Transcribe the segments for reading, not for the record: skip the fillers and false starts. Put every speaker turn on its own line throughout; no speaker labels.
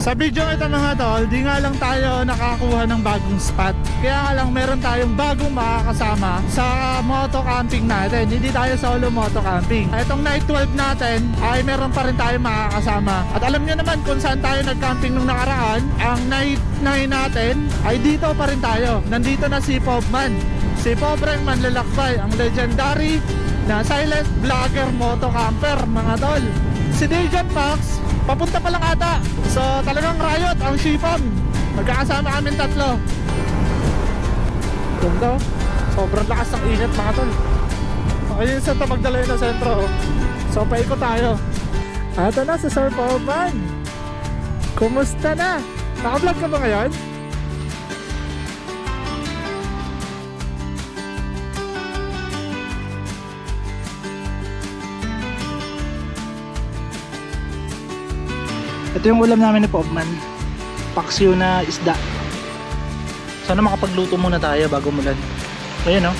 Sa video ito mga tol, di nga lang tayo nakakuha ng bagong spot. Kaya nga lang meron tayong bagong makakasama sa moto camping natin. Hindi tayo solo moto camping. Itong night 12 natin ay meron pa rin tayong makakasama. At alam nyo naman kung saan tayo nag-camping nung nakaraan. Ang night 9 natin ay dito pa rin tayo. Nandito na si Pobman. Si Pobreng Manlalakbay, ang legendary na silent vlogger moto camper mga tol. Si Dejan Fox, papunta pa lang ata. So talagang riot ang Shipon. Magkakasama kami tatlo. Ganda, sobrang lakas ng init mga tol. Ayun sa Magdalena na sentro. So paikot tayo. Ato na si Sir Pobman. Kumusta na? Naka-vlog ka ba ngayon?
Ito yung ulam namin ni Pobman, paksiw na isda. Sana makapagluto muna tayo bago mulan. Ayan o.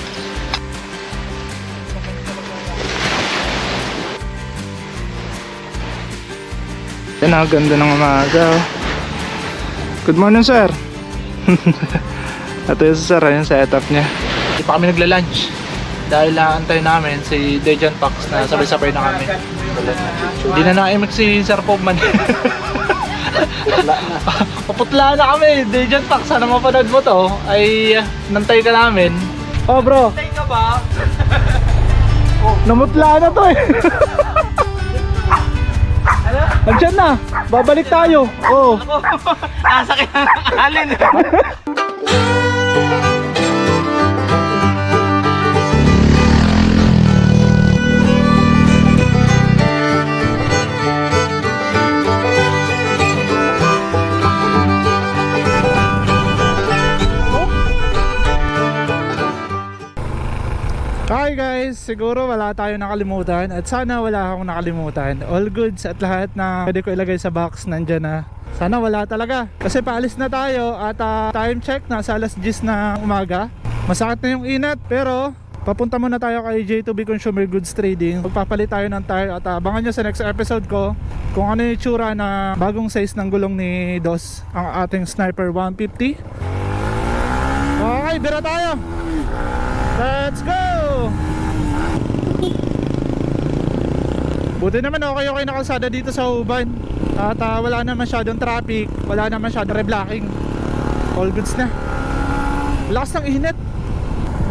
Yan o, ganda ng umaga. Good morning sir. Ito yung sir, yung setup niya. Hindi pa kami nagla-lunch dahil naantay namin si Dejan Fox na sabay-sabay na kami. Hindi na naimik si Sir Pobman. Paputla na kami. Dejan Fox, sana mapanood mo to. Ay nantay ka namin. Oh bro, nantay ka ba? Namutla na to eh. Andiyan na, babalik tayo. Oh.
Sakit ang alin.
Hi guys, siguro wala tayo nakalimutan at sana wala akong nakalimutan. All goods at lahat na pwede ko ilagay sa box nandyan na. Sana wala talaga kasi paalis na tayo at time check nasa alas 10 na umaga. Masakit na yung inat pero papunta muna tayo kay J2B Consumer Goods Trading. Magpapalit tayo ng tire at abangan nyo sa next episode ko kung ano yung itsura na bagong size ng gulong ni DOS, ang ating Sniper 150. Okay, bira tayo. Let's go! Buti naman okay na kalsada dito sa Uban. At wala na masyadong traffic, wala na masyadong reblocking. All goods na. Lakas ng init.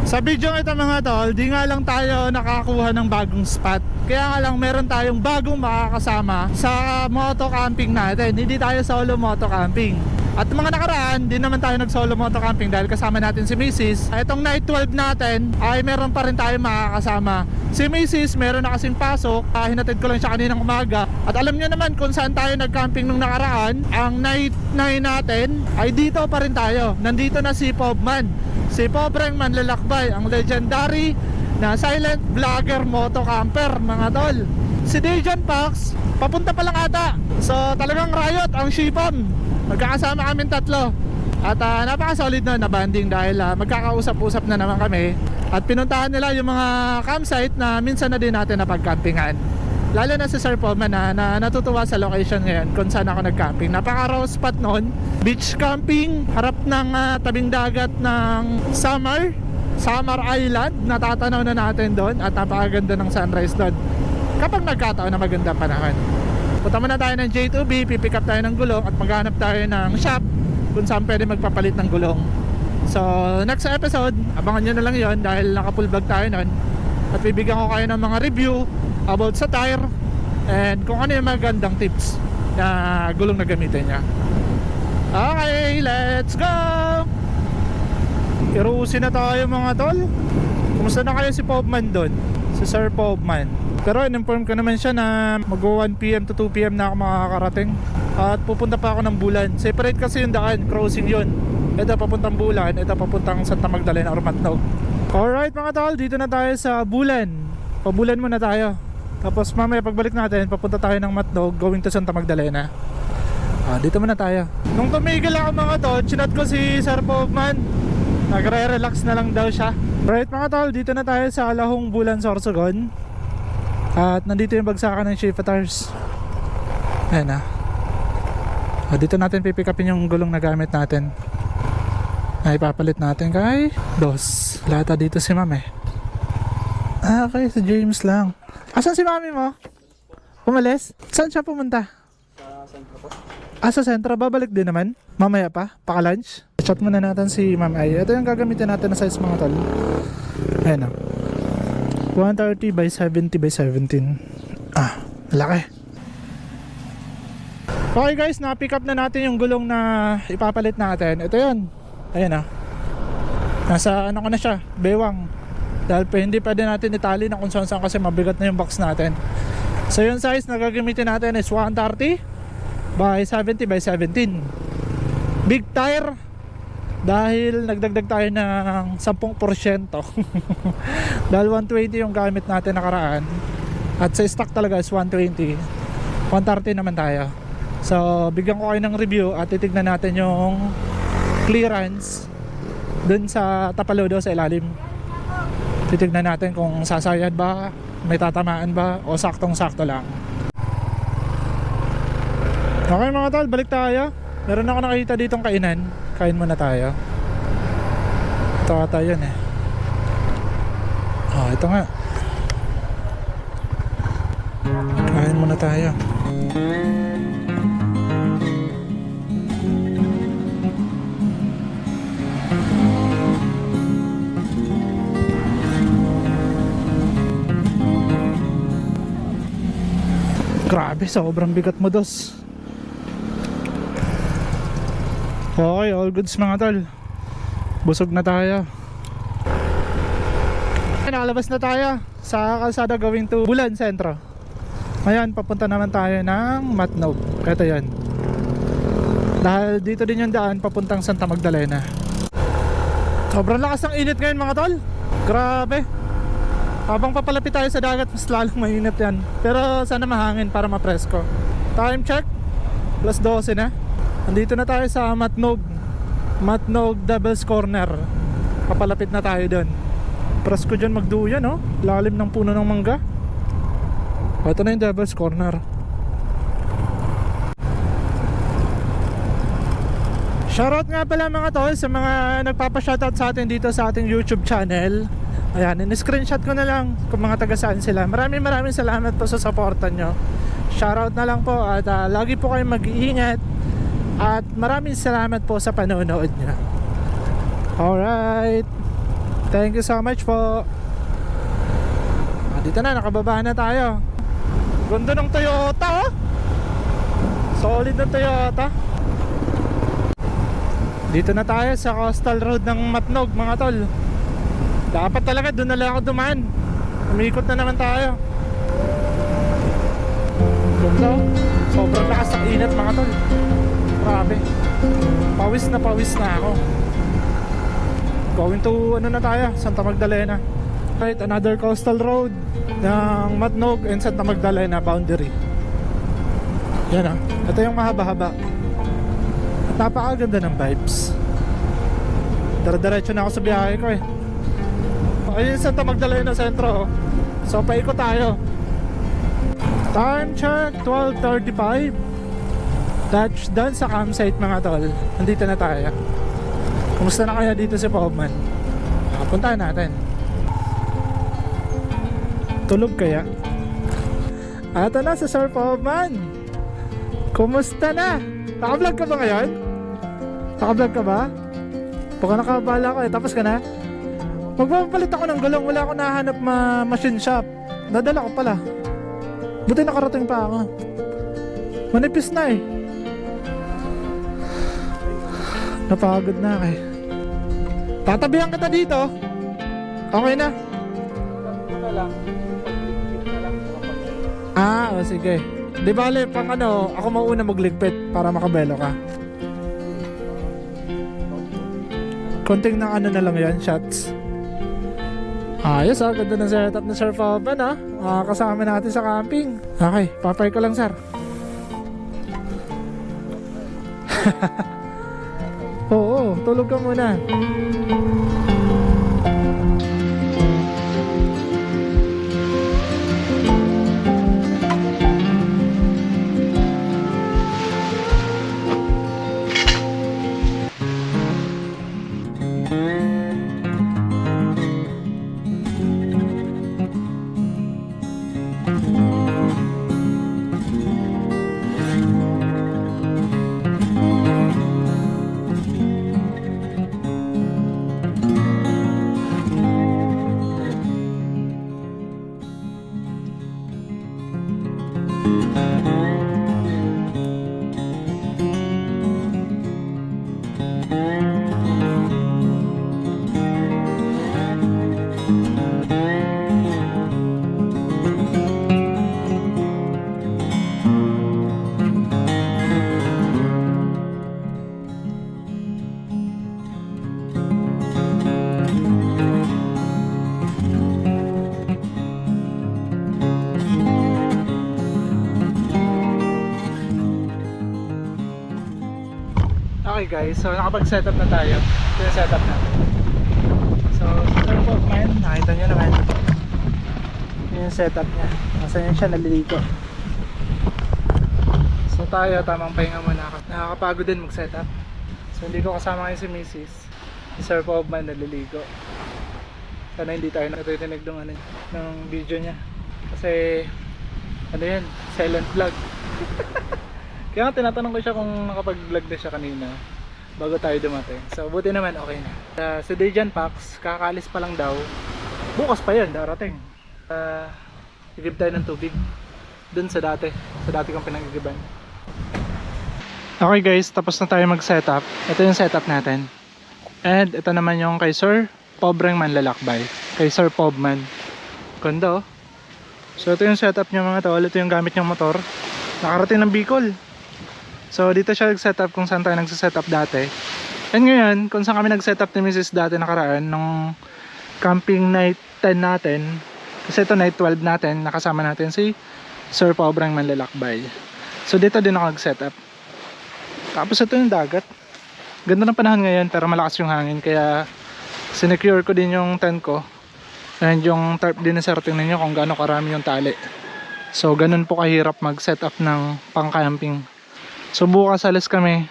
Sa video ito mga tol, di nga lang tayo nakakuha ng bagong spot. Kaya nga lang meron tayong bagong makakasama sa moto camping natin. Hindi tayo solo moto camping. At mga nakaraan, di naman tayo nag-solo moto camping dahil kasama natin si Mrs. Itong night 12 natin ay meron pa rin tayo makakasama. Si Mrs. meron na kasing pasok, hinatid ko lang siya kaninang umaga. At alam nyo naman kung saan tayo nag-camping nung nakaraan. Ang night 9 natin ay dito pa rin tayo. Nandito na si Pobman. Si Pobreng Manlalakbay, ang legendary na silent vlogger moto camper mga tol. Si Dejan Fox, papunta pa lang ata. So talagang riot ang Shipon. Magkakasama kami tatlo. At napaka-solid na banding dahil magkakausap-usap na naman kami. At pinuntahan nila yung mga campsite na minsan na din natin napag-campingan. Lalo na si Sir Pobman na natutuwa sa location ngayon kung saan ako nag-camping. Napaka-raw spot noon. Beach camping, harap ng tabing dagat ng Samar Island. Natatanaw na natin doon at napakaganda ng sunrise doon kapag nagkataon na magandang panahon. Punta muna tayo ng J2B, pipick up tayo ng gulong at maghanap tayo ng shop kung saan pwede magpapalit ng gulong. So next episode, abangan nyo na lang yon dahil naka full vlog tayo nun. At bibigyan ko kayo ng mga review about sa tire and kung ano yung magandang tips na gulong na gamitin nya. Okay, let's go! Iruusin na tayo mga tol. Kumusta na kayo si Pobman doon? Si Sir Pobman. Pero in-inform ko naman siya na mag 1 PM to 2 PM na ako makakarating. At pupunta pa ako ng Bulan. Separate kasi yung daan, crossing yun. Ito papuntang Bulan, ito papuntang Santa Magdalena or Matnog. Alright mga tol, dito na tayo sa Bulan. Pabulan muna tayo. Tapos mamaya pagbalik natin, papunta tayo ng Matnog going to Santa Magdalena. Dito muna tayo. Nung tumigil ako mga tol, chinat ko si Sir Pobman. Nagre-relax na lang daw siya. Alright mga tol, dito na tayo sa Alahong Bulan, Sorsogon. At nandito yung bagsakan ng Shifters. Ayan na. Dito natin pipick upin yung gulong na gamit natin. Ay, ipapalit natin kay Dos. Lata dito si ma'am eh. Okay, si James lang. Asan si mami mo? Umalis? Saan siya pumunta? Sa sentro. Babalik din naman? Mamaya pa? Paka-lunch? Chat muna natin si Ma'am Ay. Ito yung gagamitin natin na size mga tol. Ayan o. 130 by 70 by 17. Laki. Okay guys, na-pick up na natin yung gulong na ipapalit natin. Ito yun. Ayan o. Nasa ano ko na siya, bewang. Dahil hindi pwede natin itali na kung saan kasi mabigat na yung box natin. So yung size na gagamitin natin is 130 by 70 by 17. Big tire. Dahil nagdagdag tayo ng 10%. Dahil 120 yung gamit natin nakaraan. At sa stock talaga is 120. 130 naman tayo. So bigyan ko kayo ng review at titignan natin yung clearance dun sa tapalodo sa ilalim. Titignan natin kung sasayad ba, may tatamaan ba, o saktong-sakto lang. Okay mga tol, balik tayo. Meron ako nakita ditong kainan. Kain muna tayo. Ito ata yun eh. Ito nga. Kain muna tayo. Grabe, sobrang bigat mo, Dos. Okay, all goods mga tol. Busog na tayo. Nakalabas na tayo sa kalsada going to Bulan Sentro. Ngayon, papunta naman tayo ng Matnog. Ito yan. Dahil dito din yung daan papuntang Santa Magdalena. Sobrang lakas ng init ngayon mga tol. Grabe. Habang papalapit tayo sa dagat, mas lalong mainit yan. Pero sana mahangin para mapresko. Time check, +12 na. Nandito na tayo sa Matnog. Matnog Devil's Corner. Papalapit na tayo doon. Presko dyan magduyan, no? Lalim ng puno ng mangga. Ito na yung Devil's Corner. Shoutout nga pala mga tol sa mga nagpapa-shoutout sa atin dito sa ating YouTube channel. Ayan, in-screenshot ko na lang kung mga taga saan sila. Maraming salamat po sa supportan nyo. Shoutout na lang po at lagi po kayong mag-iingat. At maraming salamat po sa panonood nyo. Alright. Thank you so much po. Dito na, nakababa na tayo. Ganda ng Toyota, oh. Solid ng Toyota. Dito na tayo sa Coastal Road ng Matnog mga tol. Dapat talaga doon na lang ako dumaan. Umikot na naman tayo. Ganda, oh. Sobrang lakas ng init mga tol. Grabe. Pawis na ako. Going to ano na tayo, Santa Magdalena. Right, another coastal road ng Matnog and Santa Magdalena boundary. Yan ah. Ito yung mahaba-haba. At napakaganda ng vibes. Diretso na ako sa biyahe ko eh. Ayun yung Santa Magdalena Sentro, oh. So paikot tayo. Time check 12:35. Touchdown sa campsite mga tol. Nandito na tayo. Kumusta na kaya dito si Pobman? Puntahan natin. Tulog kaya? Ato na sa Sir Pobman. Kumusta na? Naka-vlog ka ba ngayon? Naka-vlog ka ba? Baka nakabala ko eh. Tapos ka na? Magpapalit ako ng gulong. Wala ako nahanap machine shop. Nadala ko pala. Buti nakarating pa ako. Manipis na eh. Napagod na ako eh. Tatabihan kita dito. Okay na. O sige. Di bale, pang ano, ako mauna magligpit para makabelo ka. Konting ng ano na lang yan, shots. Ayos ah, ganda ng setup na Sir Faban ah. Kasama natin sa camping. Okay, papay ko lang sir. Oo, tulog ka muna. Okay guys, so nakapag-setup na tayo. Ito yung setup natin. So, Sir Pogman, nakita nyo naman. Yun yung setup niya. Nasaan siya naliligo. So tayo, tamang pahinga muna ako. Nakakapagod din mag-setup. So hindi ko kasama ngayon si Mrs. Si Sir Pogman naliligo. Sana hindi tayo natitinig ng video niya. Kasi, ano yan, silent vlog. Kaya nga tinatanong ko siya kung nakapag-vlog na siya kanina bago tayo dumating. So buti naman okay na. Si Dejan Pax, kakaalis pa lang daw. Bukas pa yun, darating. Igib tayo ng tubig dun sa dati kong pinag-igiban. Okay guys, tapos na tayo mag-setup. Ito yung setup natin. And ito naman yung kay Sir Pobreng Manlalakbay. Kay Sir Pobman. Ganda oh. So ito yung setup niya mga tol. Ito yung gamit niyang motor. Nakarating ng Bicol. So dito siya nag-setup kung saan tayo nag-setup dati. And ngayon, kung saan kami nag-setup ni Mrs. dati nakaraan nung camping night 10 natin. Kasi ito night 12 natin, nakasama natin si Sir Pobreng Manlalakbay. So dito din ako nag-setup. Tapos ito yung dagat. Ganda ng panahon ngayon pero malakas yung hangin. Kaya sinecure ko din yung tent ko. And yung tarp din na sir, tingnan nyo kung gaano karami yung tali. So ganun po kahirap mag-setup ng pang-camping. So bukas alis kami.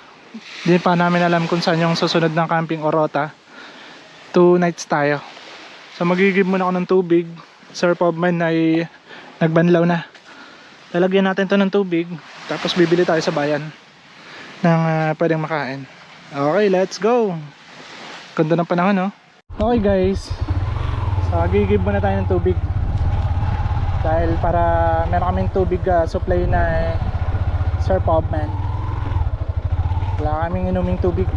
Hindi pa namin alam kung saan yung susunod ng camping o rota. 2 nights tayo. So magigib muna ako ng tubig. Sir Pobman ay nagbanlaw na. Lalagyan natin to ng tubig. Tapos bibili tayo sa bayan ng pwedeng makain. Okay, let's go. Ganda ng panahon no. Okay guys. So magigib muna tayo ng tubig. Dahil para meron kaming tubig supply na Sir Pobman. Wala kaming inuming tubig.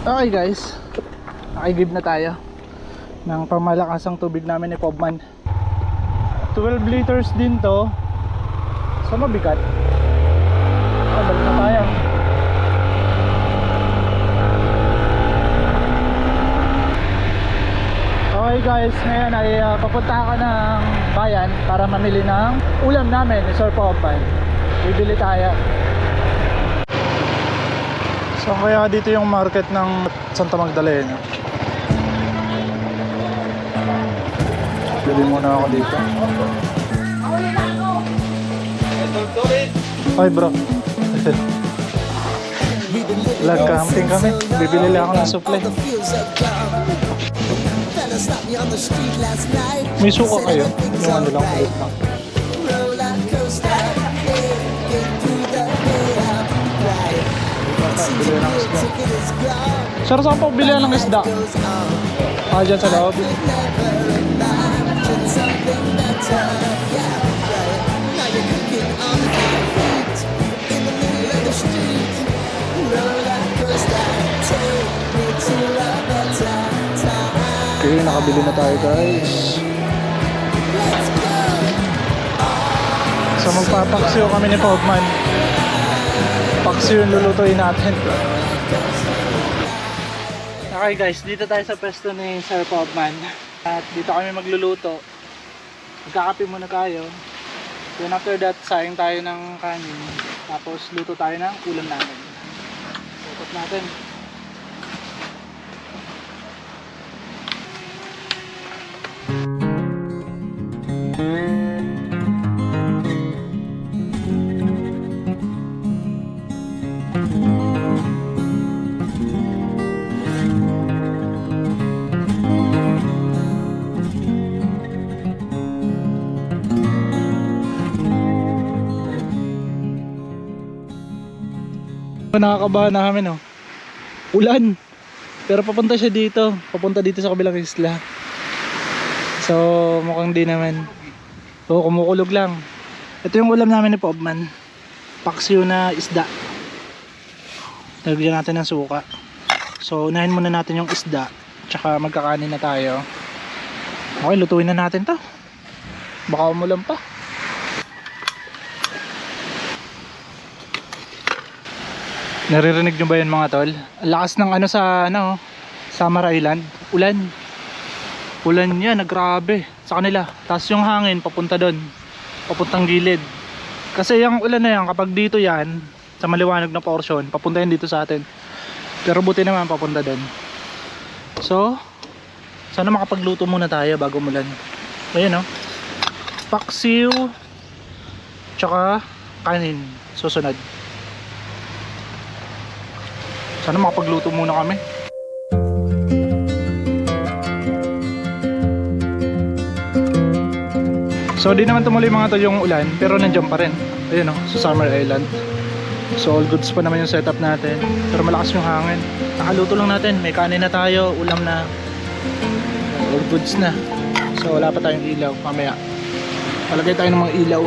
Okay guys, nakigib na tayo ng pamamakasang tubig namin ni Pobman. 12 liters din to. So mabigat. Balik na tayo. Okay guys, ngayon ay papunta ako ng bayan para mamili ng ulam namin ni Sir Pobman. Bibili tayo. So kaya dito yung market ng Santa Magdalena. Bili muna ako dito. Hi bro. Vlog camping kami. Bibili lang ako ng supply. May suka kayo? Yung ano lang, ulit lang. Bilihan ng isda. Sir, saan po bilihan ng isda? Dyan sa loob. Okay, nakabili na tayo guys. So magpapaksiyo kami ni Pobman. Paksiyo yung lulutuin natin. Okay guys, dito tayo sa pwesto ni Sir Pobman. At dito kami magluluto. Magkakape muna tayo. Then after that, sayang tayo ng kanin. Tapos luto tayo ng ulam namin. Lutot natin. Nakakabahan na kami no. Ulan. Pero papunta siya dito. Papunta dito sa kabilang isla. So mukhang di naman. So kumukulog lang. Ito yung ulam namin ni Pobman. Paksiw na isda. Lagyan natin ng suka. So unahin muna natin yung isda. Tsaka magkakanin na tayo. Okay, lutuin na natin to. Baka umulan pa.
Naririnig nyo ba yun mga tol? Ang lakas ng ano sa ano, Samar Island. Ulan. Ulan yan, grabe sa kanila. Tapos yung hangin papunta doon. Papuntang gilid. Kasi yung ulan na yan, kapag dito yan, sa maliwanag na portion, papunta yan dito sa atin. Pero buti naman papunta doon. So, sana makapagluto muna tayo bago mulan. Ayun, no? Paksiw tsaka kanin susunod. Sana makapagluto muna kami. So di naman tumuloy mga tol yung ulan, pero nandiyan pa rin. Ayun, no? Sa Samar Island. So all goods pa naman yung setup natin, pero malakas yung hangin. Nakaluto lang natin, may kanin na tayo, ulam na, all goods na. So wala pa tayong ilaw. Mamaya palagay tayo ng mga ilaw.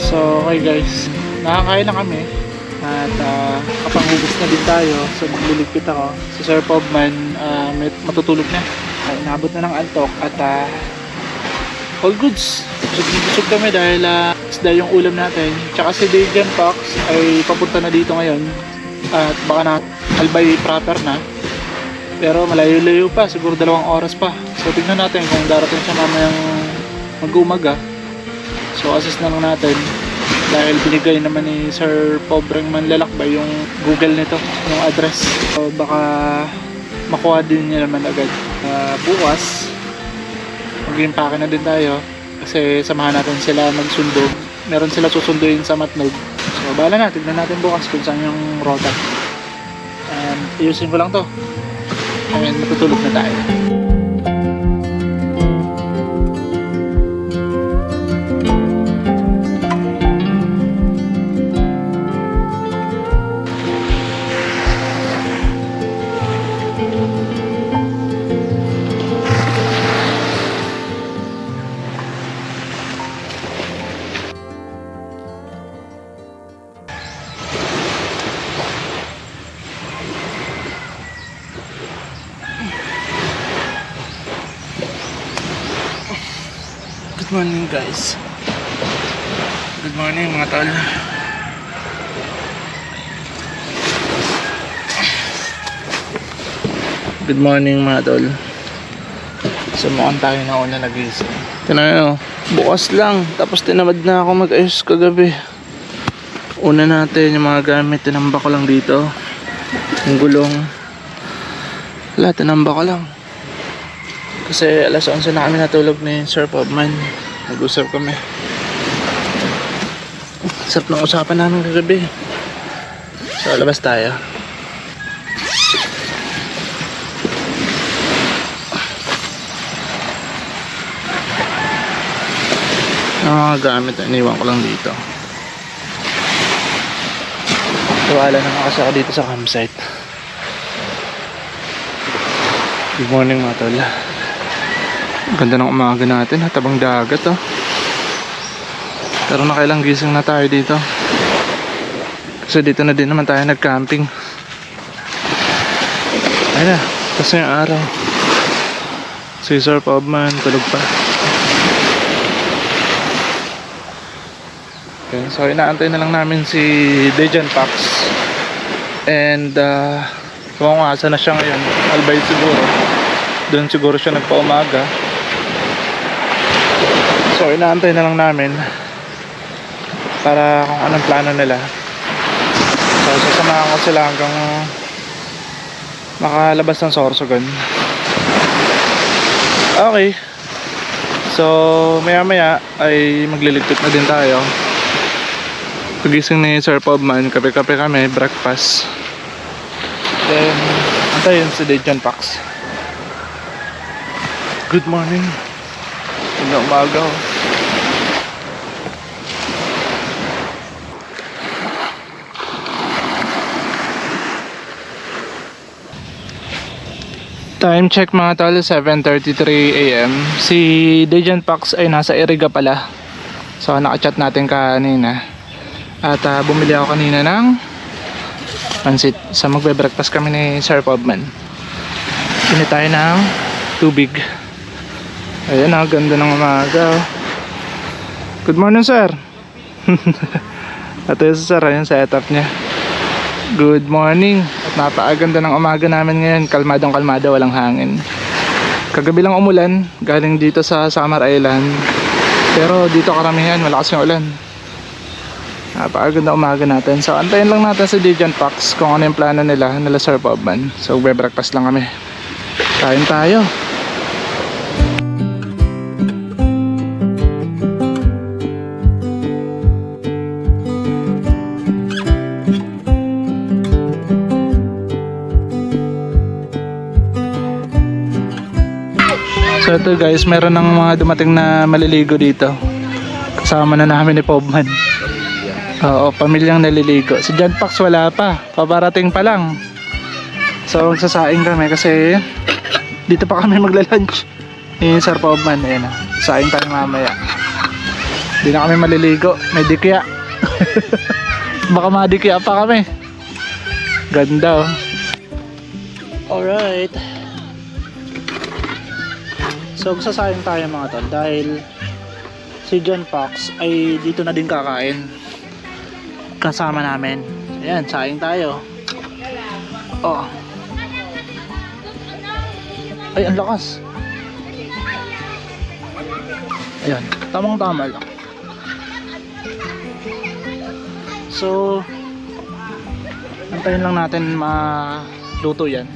So okay guys, nakakain na kami at kapanghugas na din tayo. So magliligpit ako. Si Sir Pobman matutulog na. Inabot na ng antok at all goods. Busog kami dahil isda yung ulam natin. Tsaka si Dejan Pax ay papunta na dito ngayon at baka na Albay proper na. Pero malayo-layo pa, siguro 2 oras pa. So tignan natin kung darating siya mamayang mag-umaga. So assist na lang natin dahil binigay naman ni Sir Pobreng Manlalakbay yung Google nito, yung address. So baka makuha din niya naman agad. Bukas mag-impake na din tayo kasi samahan natin sila magsundo. Meron sila susunduin sa Matnog. So bahala na, tignan natin bukas kung saan yung rota. And iusin ko lang to and matutulog na tayo. Good morning guys. Good morning mga tol. Good morning mga tol. Sumukan tayo na una nagising. Tinayo, bukas lang. Tapos tinamad na ako mag-ayos kagabi. Una natin yung mga gamit. Tinamba ko lang dito. Yung gulong. Wala, tinamba ko lang. Kasi alas 11 na kami natulog ni Sir Pobman. Nag-usap kami. Sarap ng usapan namin kagabi. So labas tayo. Ang mga gamit na iniwan ko lang dito. Tuwala naman kasi ako dito sa campsite. Good morning mga tol. Ganda ng umaga natin, hatabang dagat oh. Pero nakailang gising na tayo dito. Kasi dito na din naman tayo nag-camping. Ayun na, kasi yung araw. Si Sir Pobman, tulog pa. Okay, so inaantay na lang namin si Dejan Pax. And kung asa na siya ngayon, Albay siguro. Doon siguro siya nagpa-umaga. So inaantay na lang namin para kung anong plano nila. So sasamahan ko sila hanggang makalabas ng Sorsogon. Okay. So maya maya ay magliligpit na din tayo. Pagising ni Sir Pobman, kape-kape kami, breakfast. Then antayin si Dejan Pax. Good morning. Hindi umaga oh. Time check mga tol, 7:33 AM. Si Dejan Pax ay nasa Iriga pala. So nakachat natin kanina. At bumili ako kanina ng pansit. So magbe-breakfast kami ni Sir Pobman. Pinit tayo ng tubig. Ayan, ganda ng umaga. Good morning, sir. Ito yung sir, yung setup niya. Good morning. At napakaganda ng umaga namin ngayon. Kalmadong kalmado, walang hangin. Kagabi lang umulan, galing dito sa Samar Island. Pero dito karamihan, malakas yung ulan. Napakaganda umaga natin. So antayin lang natin si Dejan Pax kung ano yung plano nila Sir Pobman. So breakfast lang kami. Kain tayo. So ito guys, meron ng mga dumating na maliligo dito. Kasama na namin ni Pobman. Oo, pamilyang naliligo. Si John Pax wala pa, paparating pa lang. So magsasaing kami kasi dito pa kami magla-lunch ni Sir Pobman. Ayan na, saing tayo mamaya. Hindi na kami maliligo, may dikya. Baka madikya pa kami. Ganda oh. Alright. So magsasayang tayo mga tol dahil si John Pax ay dito na din kakain kasama namin. Ayan, sayang tayo. Oh. Ay, ang lakas. Ayan, tamang tama lang. So antayin lang natin maluto yan.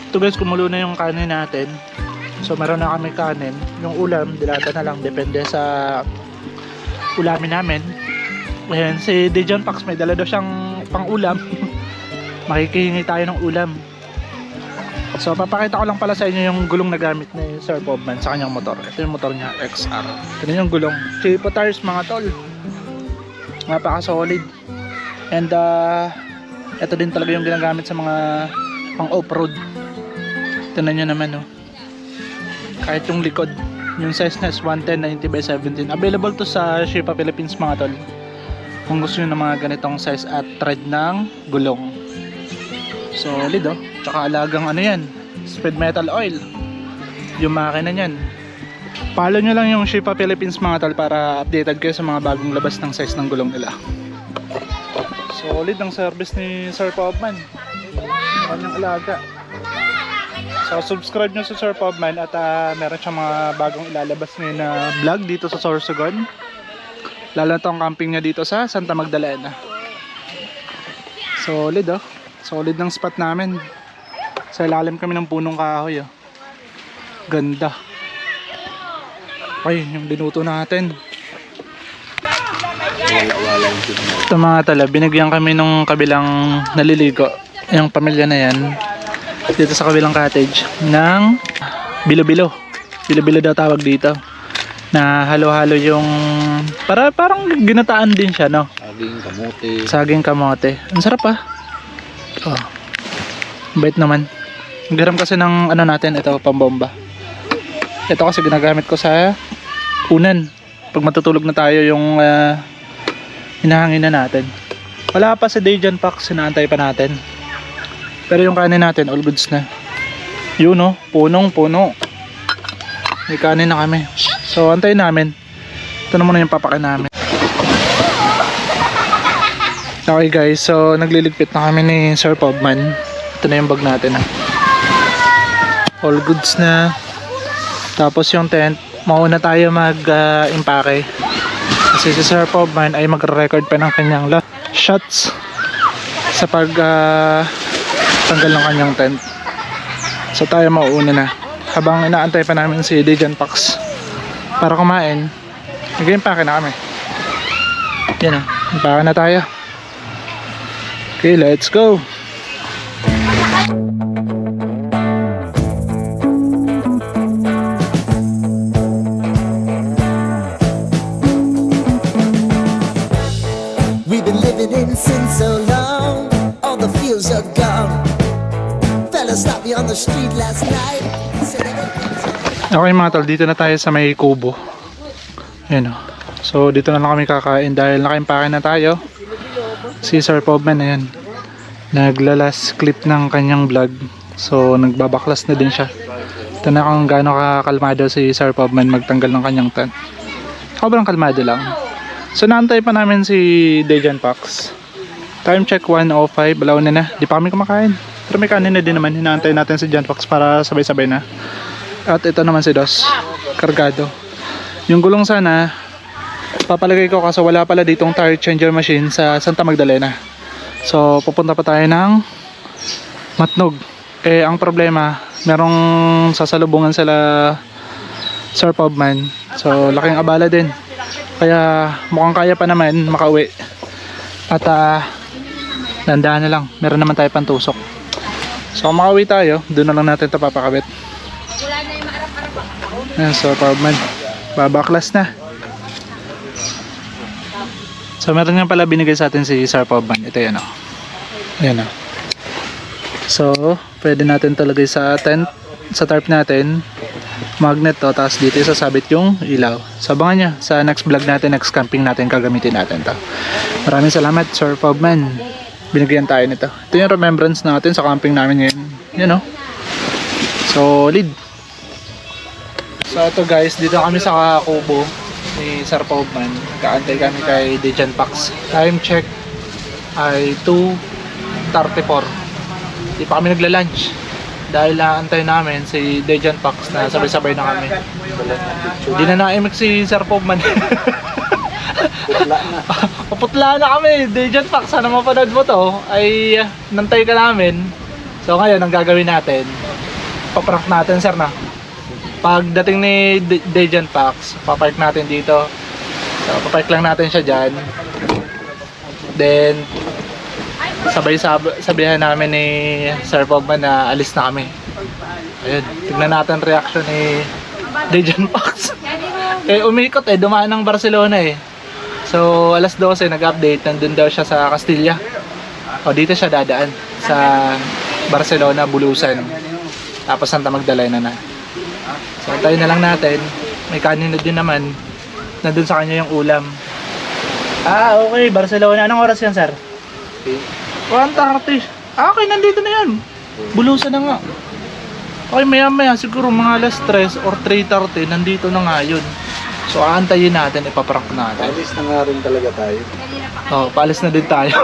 Ito guys, kumulo na yung kanin natin. So meron na kami kanin. Yung ulam, dilata na lang. Depende sa ulamin namin. Ayan, si Dejan Pax may dala daw siyang pang ulam. Makikihingi tayo ng ulam. So papakita ko lang pala sa inyo yung gulong na gamit ni Sir Pobman sa kanyang motor. Ito yung motor niya, XR. Ito yung gulong. Chipo tires mga tol. Napaka solid. And ito din talaga yung ginagamit sa mga pang off-road. Tignan nyo naman oh. Kahit yung likod, yung size na is 110 90x17. Available to sa Shipa Philippines mga tol. Kung gusto nyo ng mga ganitong size at thread ng gulong. Solid oh. Tsaka alagang ano yan, speed metal oil. Yung makina nyan. Follow nyo lang yung Shipa Philippines mga tol para updated kayo sa mga bagong labas ng size ng gulong nila. Solid ang service ni Sir Pobman. Kanyang alaga. So subscribe nyo sa Sir Pobman at meron siyang mga bagong ilalabas ngayon na vlog dito sa Sorsogon. Lalo na itong camping niya dito sa Santa Magdalena. Solid oh. Solid ng spot namin. Sa ilalim kami ng punong kahoy oh. Ganda. Ay, yung dinuto natin. Ito mga tala, binigyan kami nung kabilang naliligo. Yung pamilya na yan. Dito sa kabilang cottage ng bilo-bilo. Bilo-bilo daw tawag dito. Na halo-halo yung parang ginataan din siya, no?
Saging kamote.
Saging kamote. Ang sarap ah. Oh. Bait naman. Garam kasi ng ano natin, ito pambomba. Ito kasi ginagamit ko sa unan. Pag matutulog na tayo yung hinahangin na natin. Wala pa si Dejan Pax, sinaantay pa natin. Pero yung kanin natin, all goods na. Yun no, punong-puno. May kanin na kami. So, antayin namin. Ito na muna yung papakin namin. Okay guys, so nagliligpit na kami ni Sir Pobman. Ito na yung bag natin. All goods na. Tapos yung tent, mauna tayo mag-impake. Kasi si Sir Pobman ay magre-record pa ng kanyang shots sa pag tanggal ng kanyang tent. So tayo mauuna na habang inaantay pa namin si Dejan Pax para kumain. Nag-impake na kami. Yan o, impake na tayo. Okay, let's go.
We've been living in sin so long, all the fields are gone. Fellas, stop Saw me on the street last night.
Okay mga tol, dito na tayo sa may kubo. Ayan o. So dito na lang kami kakain dahil nakaimpake na tayo. Si Sir Pobman, ayan, naglalas clip ng kanyang vlog. So nagbabaklas na din siya. Ito na kung gaano kakalmado si Sir Pobman magtanggal ng kanyang tan. Sobrang kalmado lang. So naantay pa namin si Dejan Pax. Time check 1:05, balaw na. Di pa kami kumakain. Pero may kanin na din naman. Hinaantay natin si Jan Pax para sabay-sabay na. At ito naman si Dos, kargado. Yung gulong sana papalagay ko kasi wala pala ditong tire changer machine sa Santa Magdalena. So pupunta pa tayo ng Matnog. Eh ang problema, merong sasalubungan sila Sir Pobman. So laking abala din. Kaya mukhang kaya pa naman makauwi. At dandahan na lang, meron naman tayo pantusok. So kung makauwi tayo, doon na lang natin ito papakabit. Ayan, so Pobman, babaklas na. So meron nga pala binigay sa atin si Sir Pobman. Ito yan o. Ayan o. So pwede natin talagay sa tent, sa tarp natin. Magnet to, tapos dito isasabit yung ilaw. So abangan nyo sa next vlog natin, next camping natin, kagamitin natin to. Maraming salamat Sir Pobman, binigyan tayo nito. Ito yung remembrance natin sa camping namin ngayon. Yan o. Solid. So ito guys, dito kami sa kubo ni Sir Pobman. Nagkaantay kami kay Dejan Pax. Time check ay 2:34. Di pa kami nagla-lunch dahil naantay namin si Dejan Pax na sabay-sabay na kami. Hindi na naimik si Sir Pobman. Paputla na kami. Dejan Pax, sana mapanood mo to, ay nantay ka namin. So ngayon ang gagawin natin, paprank natin sir na. Pagdating ni Dejan Pax, papark natin dito. So papark lang natin siya dyan. Then sabihan namin ni Sir Pobman na alis na kami. Ayun, tignan natin reaction ni Dejan Pax. Umikot dumaan ng Barcelona eh. So alas 12 nag-update, nandun daw siya sa Castilla. O dito siya dadaan sa Barcelona, Bulusan. Tapos Santa Magdalena na. So antayin na lang natin. May kanin na din naman. Nandun sa kanya yung ulam. Okay, Barcelona. Anong oras yan sir? 1:30. Okay, nandito na yan. Bulusan na nga. Okay, maya siguro mga alas 3 or 3:30 nandito na nga yun. So aantayin natin, ipaprank natin.
Alis na nga rin talaga tayo.
Paalis na din tayo.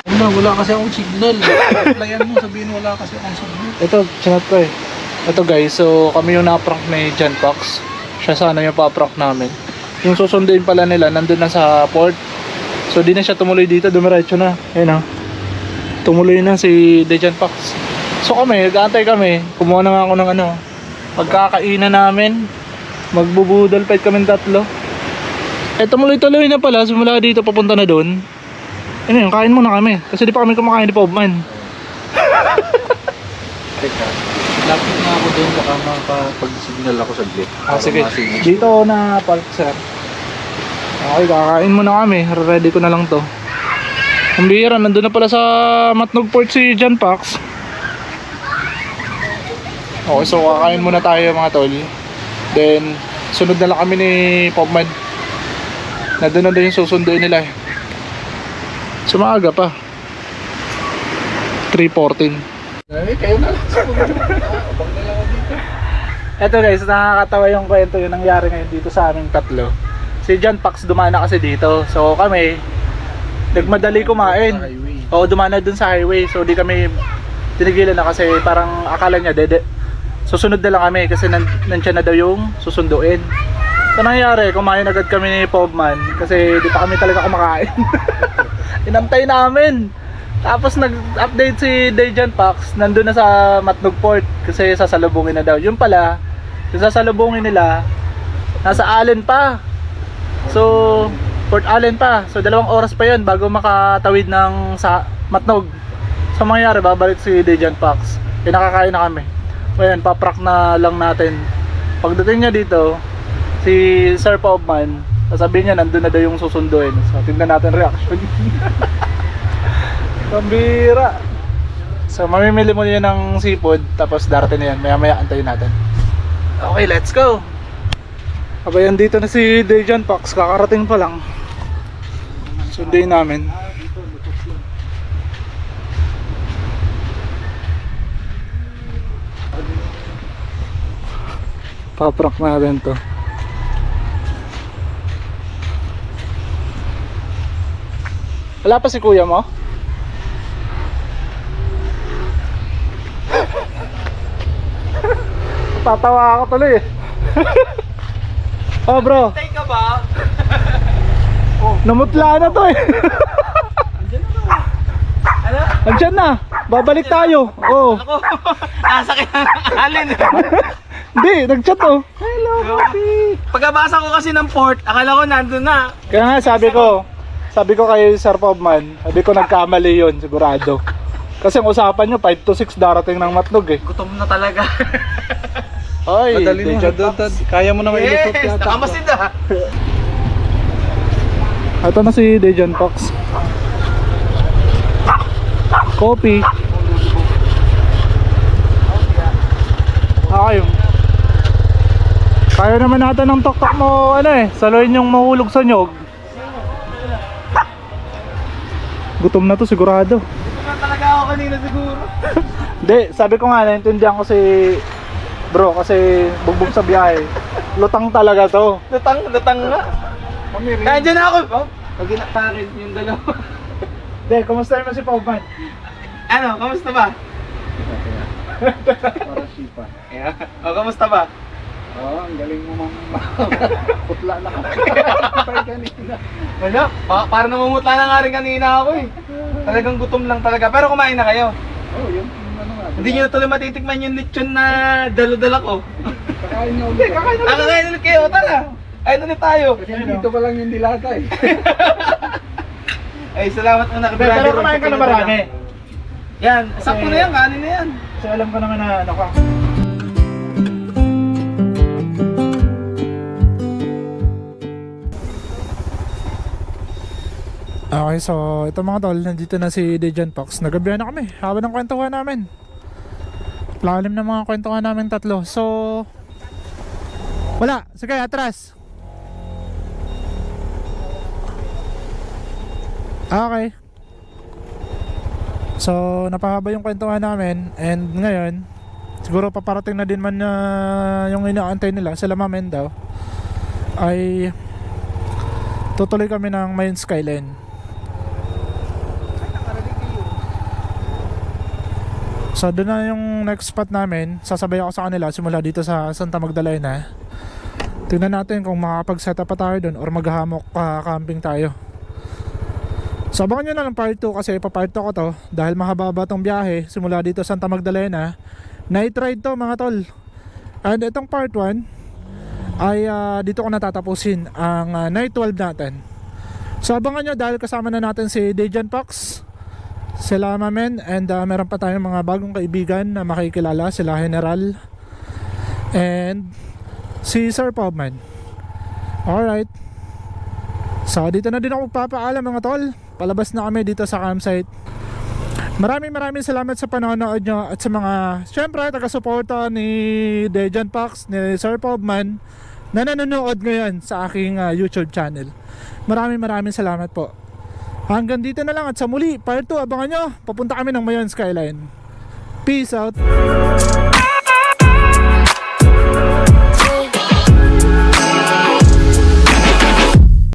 Wala kasi akong signal. Applyan mo, sabihin wala kasi akong signal.
Ito, chinat ko eh. Ito guys, so kami yung naprank ni Jan Pax. Siya sana yung paprank namin. Yung susunduin pala nila, nandun na sa port. So di na siya tumuloy dito, dumiretso na. Ayun o. Tumuloy na si Dejan Pax. So kami, nag-aantay kami. Kumuha na nga ako ng pagkakainan namin. Magbubudol fight kami tatlo. Tumuloy-tuloy na pala. Simula dito, papunta na doon. Ayun, kain muna kami. Kasi di pa kami kumakain ni Pobman.
Teka, lapit na ako doon, baka makapag-signal ako saglit.
Sige. Dito na park sir. Okay, kakain muna kami. Ready ko na lang to. Ang bihira, nandun na pala sa Matnog Port si Jan Pax. Okay, so kakain muna tayo mga tol. Then, sunod na lang kami ni Pobman. Nandun na din yung susunduin nila eh. Sumaga pa. 3:14.
Kayo na lang.
Eto guys, nakakatawa yung kwento yung nangyari ngayon dito sa aming tatlo. Si Jan Pax dumaan na kasi dito. So kami, nagmadali kumain. Oo, dumaan na dun sa highway. So di kami tinigilan na kasi parang akala niya susunod na lang kami kasi nandiyan na daw yung susunduin. So nangyari, kumain agad kami ni Pobman kasi di pa kami talaga kumakain. Inantay namin. Tapos nag-update si Dejan Pax, nandun na sa Matnog Port kasi sasalubungin na daw. Yun pala, yung sasalubungin nila, nasa Allen pa. So, Port Allen pa. So, 2 oras pa yun bago makatawid ng sa Matnog. So, mangyayari, babalik si Dejan Pax. Pinakakain na kami. Ngayon, paprank na lang natin. Pagdating niya dito, si Sir Pobman, sasabihin niya nandun na daw yung susunduin. So, tingnan natin reaction. Pambira. So mamimili muna yun ng seafood, tapos darating na yan, maya maya antayin natin. Okay, let's go! Abayan, dito na si Dejan Pax, kakarating pa lang. Sundayin namin. Paprank natin to. Wala pa si kuya mo? Tatawa ako tuloy eh. Oh bro,
Tay ka ba?
namutla na to eh.
Ano?
Andyan na, babalik tayo. Oh.
Ako, asa ka ng alin.
Hindi, nag-chat oh. Hello, Papi.
Pagkabasa ko kasi ng port, akala ko nandun na.
Kaya nga sabi ko kay Sir Pobman, sabi ko nagkamali yun, sigurado. Kasi ang usapan nyo, 5 to 6 darating ng matlog eh.
Gutom na talaga.
Oy,
Madali mo,
Dejan Pax.
kaya mo naman ilusot
Yes,
yata.
nakamasid ah.
Ito na si Dejan Pax. Coffee. Okay. Kaya naman natin ng tok-tok mo, ano eh, saluhin yung mahulog sa nyog. Gutom na to sigurado.
Gutom na talaga ako kanina siguro.
Hindi, sabi ko nga, naintindihan ko si bro kasi bugbog sa biyahe. Lutang talaga to.
Lutang nga. Nandiyan na ako. Oh, pag inakarin yung dalawa.
Hindi, kumusta naman si Pobman?
Ano, kamusta ba?
Para sipa.
Yeah. O, kamusta ba?
Oo, ang galing mo mang putla na ka. Patay kanina.
Wala, parang namumutla na nga rin kanina ako eh. Talagang gutom lang talaga. Pero kumain na kayo.
Oo, yun. Ano nga.
Hindi nyo na tuloy matitikman yung lechon na dalo-dala ko.
Kakain niyo ulit.
Kakain ulit kayo, tara. Ayun ulit tayo.
Kasi dito pa lang yung dilata eh.
Ay, salamat muna.
Pero kumain ka na marami.
Yan, sakto na yan, kanin na yan.
Kasi alam ko naman na ano ka. Okay, so ito mga tol, nandito na si Dejan Pax. Nagabihan na kami, habang ng kwentuhan namin. Lalim na mga kwentuhan namin tatlo. So, wala, sige atras. Okay. So, napahaba yung kwentuhan namin. And ngayon, siguro paparating na din man na yung inaantay nila, sila mamen daw, ay tutuloy kami ng Mayon Skyline. So doon na yung next spot namin. Sasabay ako sa kanila simula dito sa Santa Magdalena. Tingnan natin kung makakapag-set up pa tayo doon or maghahamok camping tayo. So abangan nyo na ng part 2 kasi pa-part 2 ko to dahil mahaba tong biyahe simula dito sa Santa Magdalena. Night ride to mga tol. And itong part 1 ay dito ko natatapusin ang night 12 natin. So abangan nyo dahil kasama na natin si Dejan Pax, sila Mamen, and meron pa tayong mga bagong kaibigan na makikilala, sila General and si Sir Pobman. Alright, so dito na din ako magpapaalam mga tol. Palabas na kami dito sa campsite. Maraming salamat sa panonood nyo at sa mga syempre taga-suporta ni Dejan Pax, ni Sir Pobman na nanonood ngayon sa aking YouTube channel. Maraming salamat po. Hanggang dito na lang at sa muli, part 2, abangan nyo, papunta kami ng Mayon Skyline. Peace out.